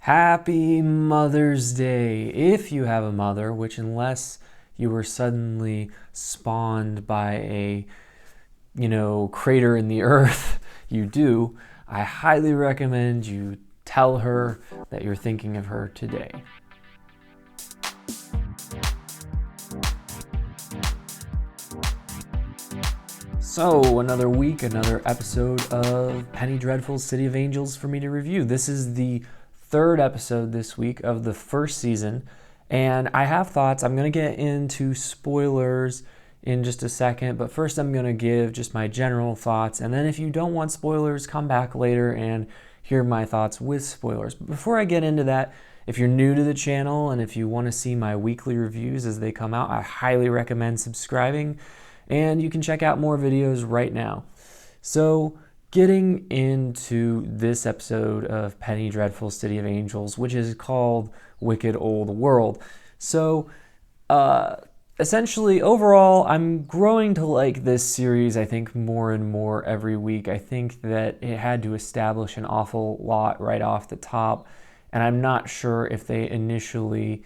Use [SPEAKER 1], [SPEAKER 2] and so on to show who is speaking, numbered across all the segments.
[SPEAKER 1] Happy Mother's Day, if you have a mother, which unless you were suddenly spawned by a, crater in the earth, you do, I highly recommend you tell her that you're thinking of her today. So, another week, another episode of Penny Dreadful's City of Angels for me to review. This is the third episode this week of the first season, and I have thoughts. I'm going to get into spoilers in just a second, but first I'm going to give just my general thoughts, and then if you don't want spoilers, come back later and hear my thoughts with spoilers. But before I get into that, if you're new to the channel and if you want to see my weekly reviews as they come out, I highly recommend subscribing. And you can check out more videos right now. So, getting into this episode of Penny Dreadful's City of Angels, which is called Wicked Old World. So, essentially, overall, I'm growing to like this series, I think, more and more every week. I think that it had to establish an awful lot right off the top. And I'm not sure if they initially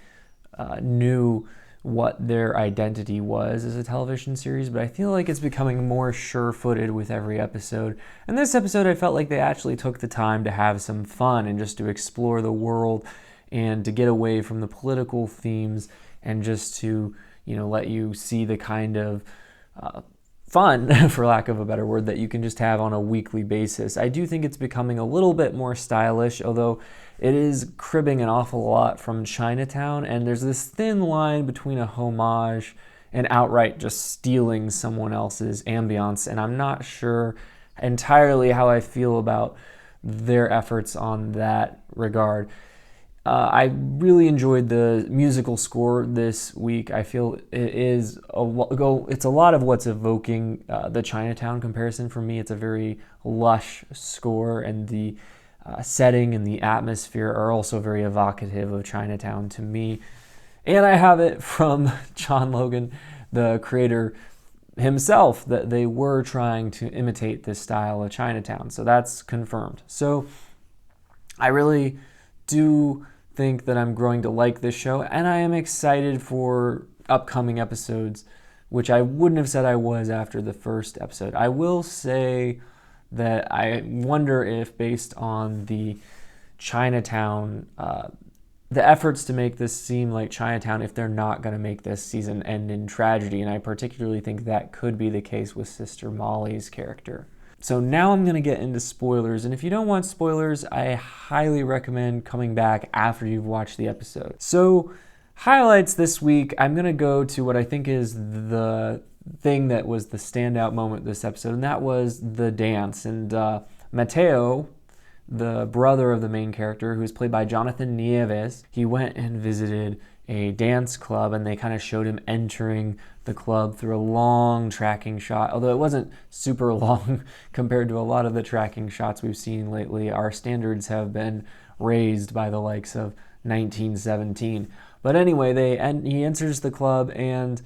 [SPEAKER 1] knew what their identity was as a television series, but I feel like it's becoming more sure-footed with every episode. And this episode, I felt like they actually took the time to have some fun and just to explore the world and to get away from the political themes and just to, let you see the kind of fun, for lack of a better word, that you can just have on a weekly basis. I do think it's becoming a little bit more stylish, although it is cribbing an awful lot from Chinatown, and there's this thin line between a homage and outright just stealing someone else's ambiance, and I'm not sure entirely how I feel about their efforts on that regard. I really enjoyed the musical score this week. I feel it's a lot of what's evoking the Chinatown comparison for me. It's a very lush score, and the setting and the atmosphere are also very evocative of Chinatown to me. And I have it from John Logan, the creator himself, that they were trying to imitate this style of Chinatown. So that's confirmed. So I really do think that I'm growing to like this show, and I am excited for upcoming episodes, which I wouldn't have said I was after the first episode. I will say that I wonder if, based on the Chinatown, the efforts to make this seem like Chinatown, if they're not going to make this season end in tragedy, and I particularly think that could be the case with Sister Molly's character. So now I'm going to get into spoilers, and if you don't want spoilers, I highly recommend coming back after you've watched the episode. So, highlights this week, I'm going to go to what I think is the thing that was the standout moment this episode, and that was the dance. And Mateo, the brother of the main character, who's played by Johnathan Nieves, he went and visited a dance club, and they kind of showed him entering the club through a long tracking shot, although it wasn't super long compared to a lot of the tracking shots we've seen lately. Our standards have been raised by the likes of 1917. But anyway, he enters the club, and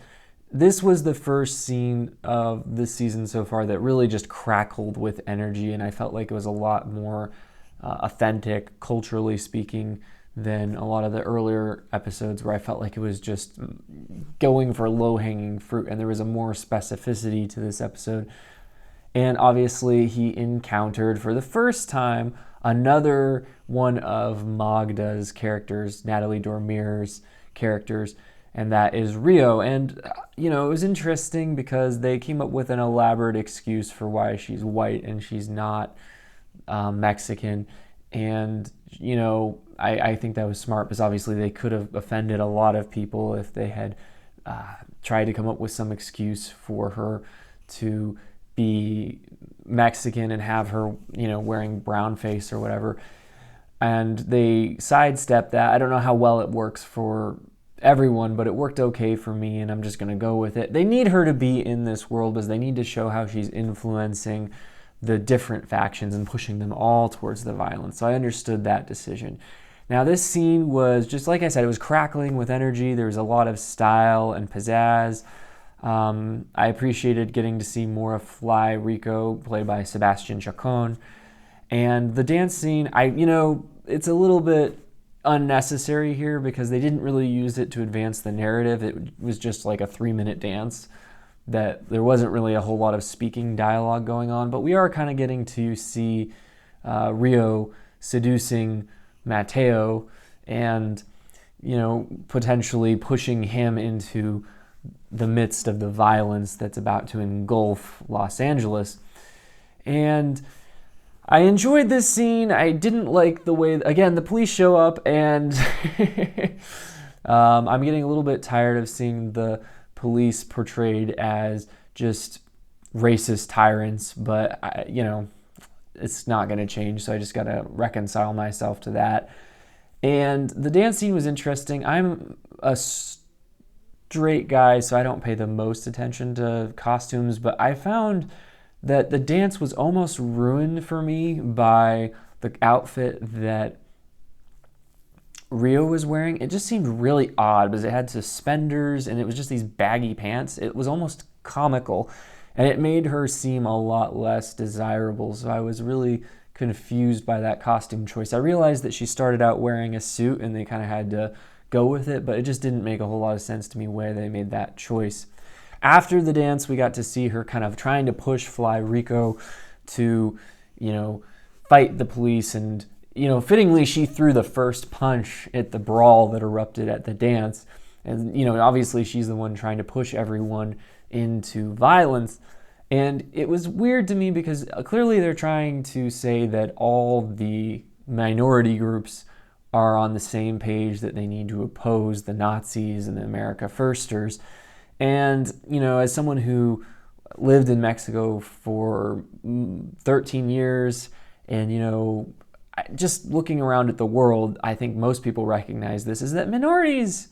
[SPEAKER 1] this was the first scene of this season so far that really just crackled with energy, and I felt like it was a lot more authentic, culturally speaking, than a lot of the earlier episodes where I felt like it was just going for low-hanging fruit, and there was a more specificity to this episode. And obviously he encountered for the first time another one of Magda's characters, Natalie Dormier's characters, and that is Rio. And, it was interesting because they came up with an elaborate excuse for why she's white and she's not Mexican. And, I think that was smart because obviously they could have offended a lot of people if they had tried to come up with some excuse for her to be Mexican and have her, wearing brown face or whatever. And they sidestepped that. I don't know how well it works for everyone, but it worked okay for me, and I'm just going to go with it. They need her to be in this world because they need to show how she's influencing the different factions and pushing them all towards the violence. So I understood that decision. Now, this scene was, just like I said, it was crackling with energy. There was a lot of style and pizzazz. I appreciated getting to see more of Fly Rico, played by Sebastian Chacon. And the dance scene, it's a little bit unnecessary here because they didn't really use it to advance the narrative. It was just like a 3-minute dance that there wasn't really a whole lot of speaking dialogue going on, but we are kind of getting to see Rio seducing Matteo and, potentially pushing him into the midst of the violence that's about to engulf Los Angeles. And I enjoyed this scene. I didn't like the way, again, the police show up, and I'm getting a little bit tired of seeing the police portrayed as just racist tyrants, but, it's not going to change, so I just got to reconcile myself to that. And the dance scene was interesting. I'm a straight guy, so I don't pay the most attention to costumes, but I found that the dance was almost ruined for me by the outfit that Rio was wearing. It just seemed really odd because it had suspenders and it was just these baggy pants. It was almost comical, and it made her seem a lot less desirable, so I was really confused by that costume choice. I realized that she started out wearing a suit and they kind of had to go with it, but it just didn't make a whole lot of sense to me why they made that choice. After the dance, we got to see her kind of trying to push Fly Rico to, fight the police. And, fittingly, she threw the first punch at the brawl that erupted at the dance. And, obviously she's the one trying to push everyone into violence. And it was weird to me because clearly they're trying to say that all the minority groups are on the same page, that they need to oppose the Nazis and the America Firsters. And, as someone who lived in Mexico for 13 years and, just looking around at the world, I think most people recognize this, is that minorities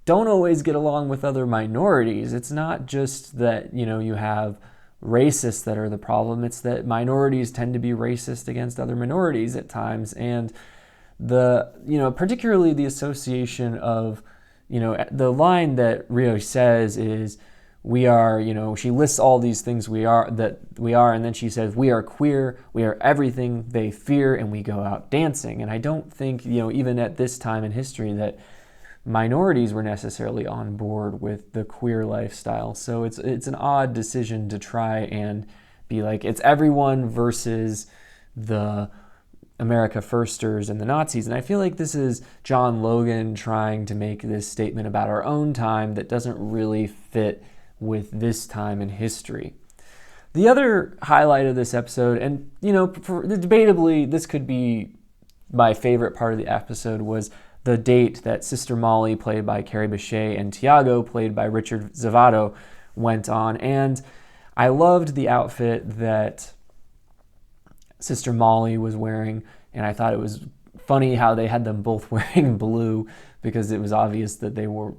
[SPEAKER 1] don't always get along with other minorities. It's not just that, you have racists that are the problem. It's that minorities tend to be racist against other minorities at times. And particularly the association of, the line that Rio says is, we are, she lists all these things we are, and then she says, we are queer, we are everything they fear, and we go out dancing. And I don't think, even at this time in history, that minorities were necessarily on board with the queer lifestyle. So it's an odd decision to try and be like, it's everyone versus the America Firsters and the Nazis. And I feel like this is John Logan trying to make this statement about our own time that doesn't really fit with this time in history. The other highlight of this episode, and debatably this could be my favorite part of the episode, was the date that Sister Molly, played by Kerry Bishe, and Tiago, played by Richard Zovatto, went on. And I loved the outfit that Sister Molly was wearing, and I thought it was funny how they had them both wearing blue, because it was obvious that they were,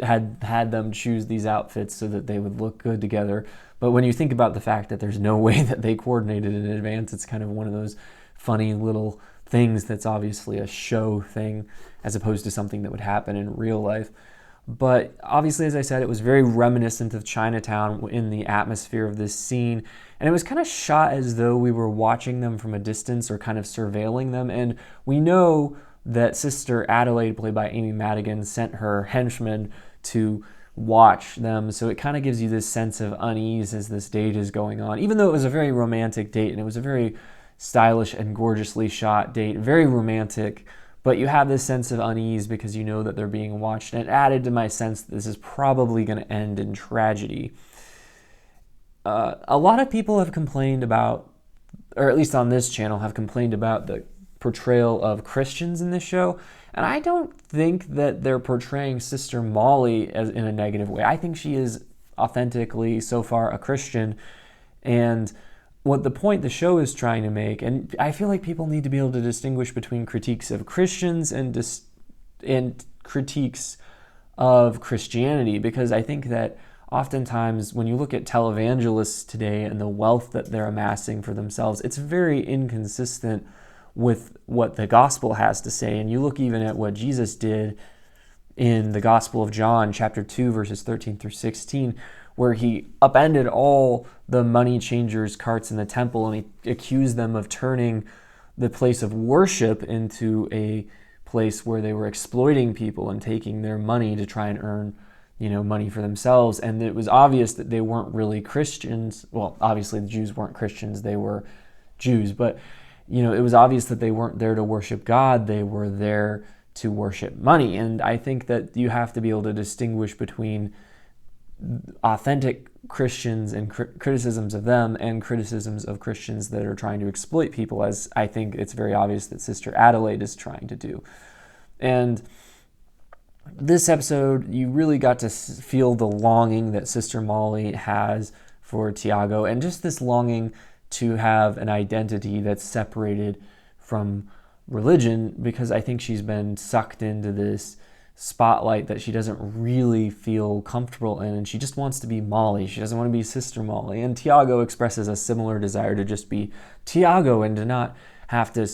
[SPEAKER 1] had them choose these outfits so that they would look good together. But when you think about the fact that there's no way that they coordinated in advance, it's kind of one of those funny little things that's obviously a show thing as opposed to something that would happen in real life. But obviously, as I said, it was very reminiscent of Chinatown in the atmosphere of this scene. And it was kind of shot as though we were watching them from a distance or kind of surveilling them. And we know that Sister Adelaide, played by Amy Madigan, sent her henchmen to watch them. So it kind of gives you this sense of unease as this date is going on, even though it was a very romantic date and it was a very stylish and gorgeously shot date, very romantic. But you have this sense of unease because you know that they're being watched. And it added to my sense that this is probably going to end in tragedy. A lot of people have complained about, or at least on this channel, have complained about the portrayal of Christians in this show. And I don't think that they're portraying Sister Molly as in a negative way. I think she is authentically, so far, a Christian. And what the point the show is trying to make, and I feel like people need to be able to distinguish between critiques of Christians and critiques of Christianity, because I think that oftentimes when you look at televangelists today and the wealth that they're amassing for themselves, it's very inconsistent with what the gospel has to say. And you look even at what Jesus did in the Gospel of John, chapter 2, verses 13 through 16, where he upended all the money changers' carts in the temple, and he accused them of turning the place of worship into a place where they were exploiting people and taking their money to try and earn, money for themselves. And it was obvious that they weren't really Christians. Well, obviously the Jews weren't Christians, they were Jews, but it was obvious that they weren't there to worship God, they were there to worship money. And I think that you have to be able to distinguish between authentic Christians and criticisms of them and criticisms of Christians that are trying to exploit people, as I think it's very obvious that Sister Adelaide is trying to do. And this episode, you really got to feel the longing that Sister Molly has for Tiago, and just this longing to have an identity that's separated from religion, because I think she's been sucked into this spotlight that she doesn't really feel comfortable in, and she just wants to be Molly. She doesn't want to be Sister Molly. And Tiago expresses a similar desire to just be Tiago and to not have to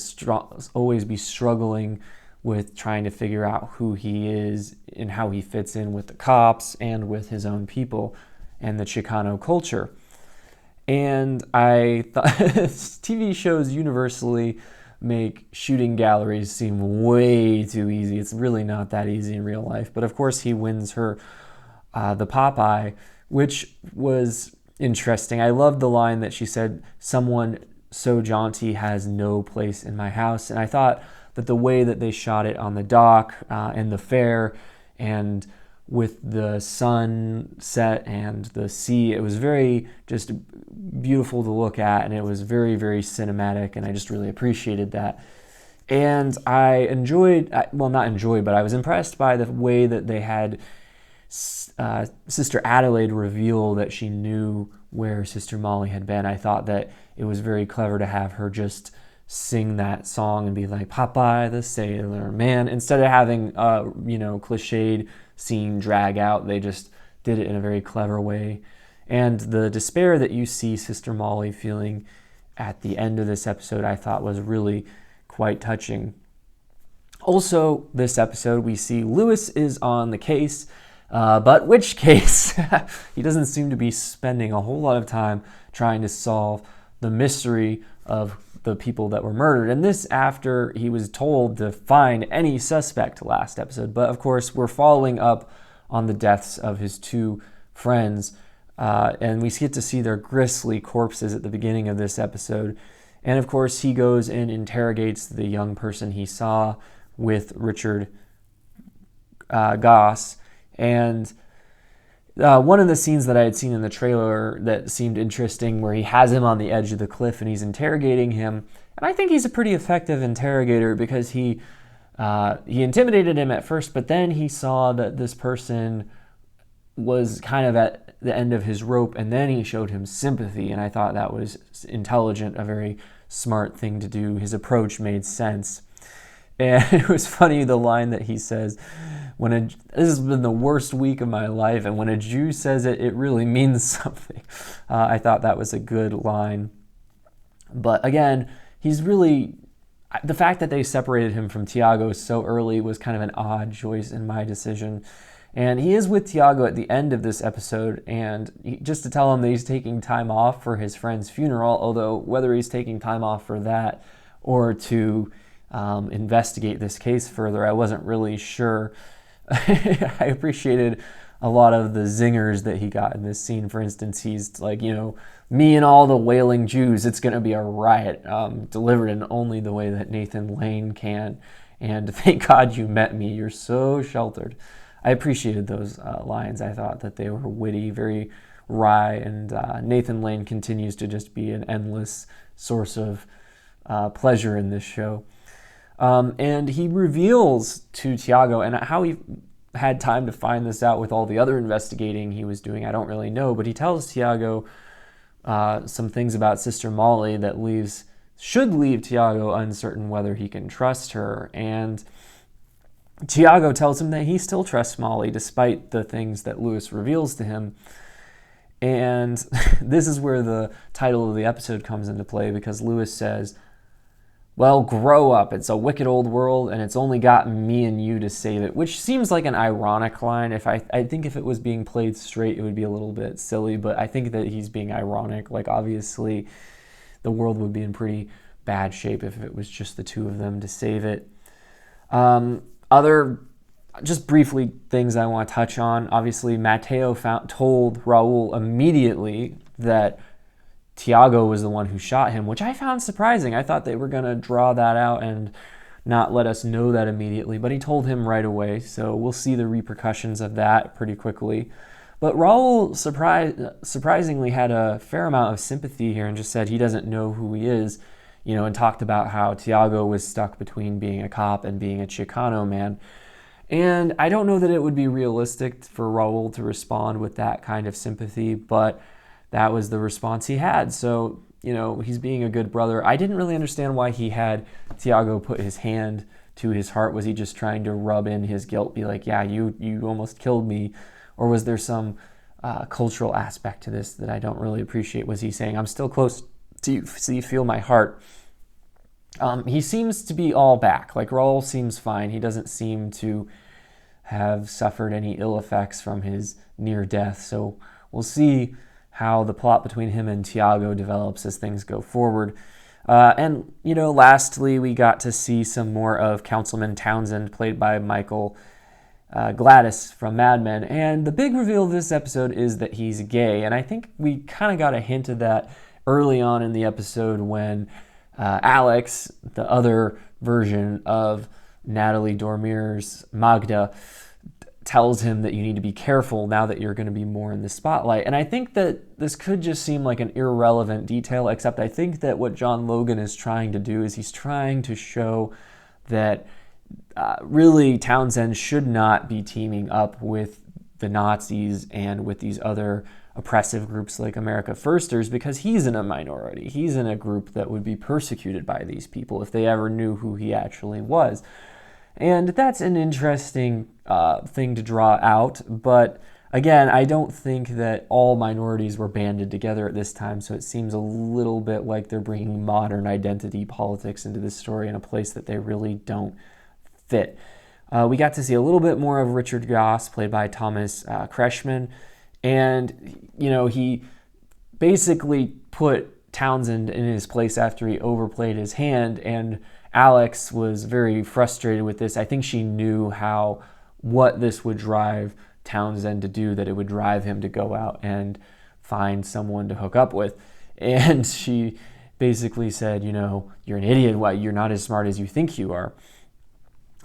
[SPEAKER 1] always be struggling with trying to figure out who he is and how he fits in with the cops and with his own people and the Chicano culture. And I thought TV shows universally make shooting galleries seem way too easy. It's really not that easy in real life. But of course he wins her the Popeye, which was interesting. I loved the line that she said, "Someone so jaunty has no place in my house." And I thought that the way that they shot it on the dock and the fair, and with the sunset and the sea, it was very just beautiful to look at, and it was very, very cinematic, and I just really appreciated that. And I was impressed by the way that they had Sister Adelaide reveal that she knew where Sister Molly had been. I thought that it was very clever to have her just sing that song and be like, "Popeye the Sailor Man," instead of having cliched scene drag out. They just did it in a very clever way. And the despair that you see Sister Molly feeling at the end of this episode, I thought was really quite touching. Also, this episode, we see Lewis is on the case, but which case? He doesn't seem to be spending a whole lot of time trying to solve the mystery of the people that were murdered. And this after he was told to find any suspect last episode. But of course, we're following up on the deaths of his two friends. And we get to see their grisly corpses at the beginning of this episode. And of course, he goes and interrogates the young person he saw with Richard Goss. And one of the scenes that I had seen in the trailer that seemed interesting, where he has him on the edge of the cliff and he's interrogating him. And I think he's a pretty effective interrogator, because he intimidated him at first, but then he saw that this person was kind of at the end of his rope, and then he showed him sympathy. And I thought that was intelligent, a very smart thing to do. His approach made sense. And it was funny, the line that he says, this has been the worst week of my life, and when a Jew says it, it really means something. I thought that was a good line. But again, the fact that they separated him from Tiago so early was kind of an odd choice in my decision. And he is with Tiago at the end of this episode, and just to tell him that he's taking time off for his friend's funeral, although whether he's taking time off for that or to investigate this case further, I wasn't really sure. I appreciated a lot of the zingers that he got in this scene. For instance, he's like, "Me and all the wailing Jews, it's going to be a riot," delivered in only the way that Nathan Lane can. And "Thank God you met me, you're so sheltered." I appreciated those lines. I thought that they were witty, very wry, and Nathan Lane continues to just be an endless source of pleasure in this show. And he reveals to Tiago, and how he had time to find this out with all the other investigating he was doing, I don't really know, but he tells Tiago some things about Sister Molly that should leave Tiago uncertain whether he can trust her. And Tiago tells him that he still trusts Molly despite the things that Lewis reveals to him. And this is where the title of the episode comes into play, because Lewis says, "Well, grow up. It's a wicked old world, and it's only got me and you to save it," which seems like an ironic line. I think if it was being played straight, it would be a little bit silly, but I think that he's being ironic. Like, obviously, the world would be in pretty bad shape if it was just the two of them to save it. Other, just briefly, things I want to touch on. Obviously, Matteo told Raul immediately that Tiago was the one who shot him, which I found surprising. I thought they were going to draw that out and not let us know that immediately, but he told him right away, so we'll see the repercussions of that pretty quickly. But Raul surprisingly had a fair amount of sympathy here and just said he doesn't know who he is, and talked about how Tiago was stuck between being a cop and being a Chicano man. And I don't know that it would be realistic for Raul to respond with that kind of sympathy, but that was the response he had. So, he's being a good brother. I didn't really understand why he had Tiago put his hand to his heart. Was he just trying to rub in his guilt, be like, yeah, you almost killed me? Or was there some cultural aspect to this that I don't really appreciate? Was he saying, I'm still close to you, so you feel my heart? He seems to be all back. Like, Raul seems fine. He doesn't seem to have suffered any ill effects from his near death. So we'll see how the plot between him and Tiago develops as things go forward. And lastly, we got to see some more of Councilman Townsend, played by Michael Gladis from Mad Men. And the big reveal of this episode is that he's gay. And I think we kind of got a hint of that early on in the episode when Alex, the other version of Natalie Dormier's Magda, tells him that you need to be careful now that you're going to be more in the spotlight. And I think that this could just seem like an irrelevant detail, except I think that what John Logan is trying to do is he's trying to show that really Townsend should not be teaming up with the Nazis and with these other oppressive groups like America Firsters, because he's in a minority. He's in a group that would be persecuted by these people if they ever knew who he actually was. And that's an interesting thing to draw out. But again, I don't think that all minorities were banded together at this time, so it seems a little bit like they're bringing modern identity politics into this story in a place that they really don't fit. We got to see a little bit more of Richard Goss, played by Thomas Kretschmann, and he basically put Townsend in his place after he overplayed his hand, and Alex was very frustrated with this. I think she knew what this would drive Townsend to do, that it would drive him to go out and find someone to hook up with. And she basically said, you're an idiot. Why, you're not as smart as you think you are.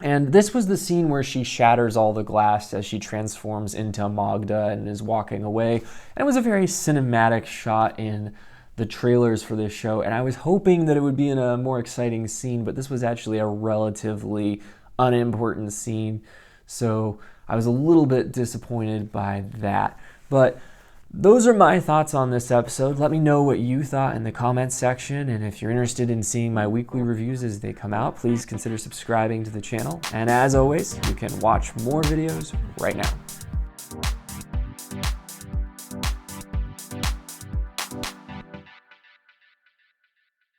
[SPEAKER 1] And this was the scene where she shatters all the glass as she transforms into Magda and is walking away. And it was a very cinematic shot in the trailers for this show, and I was hoping that it would be in a more exciting scene, but this was actually a relatively unimportant scene, so I was a little bit disappointed by that. But those are my thoughts on this episode. Let me know what you thought in the comments section, and if you're interested in seeing my weekly reviews as they come out, please consider subscribing to the channel. And as always, you can watch more videos right now.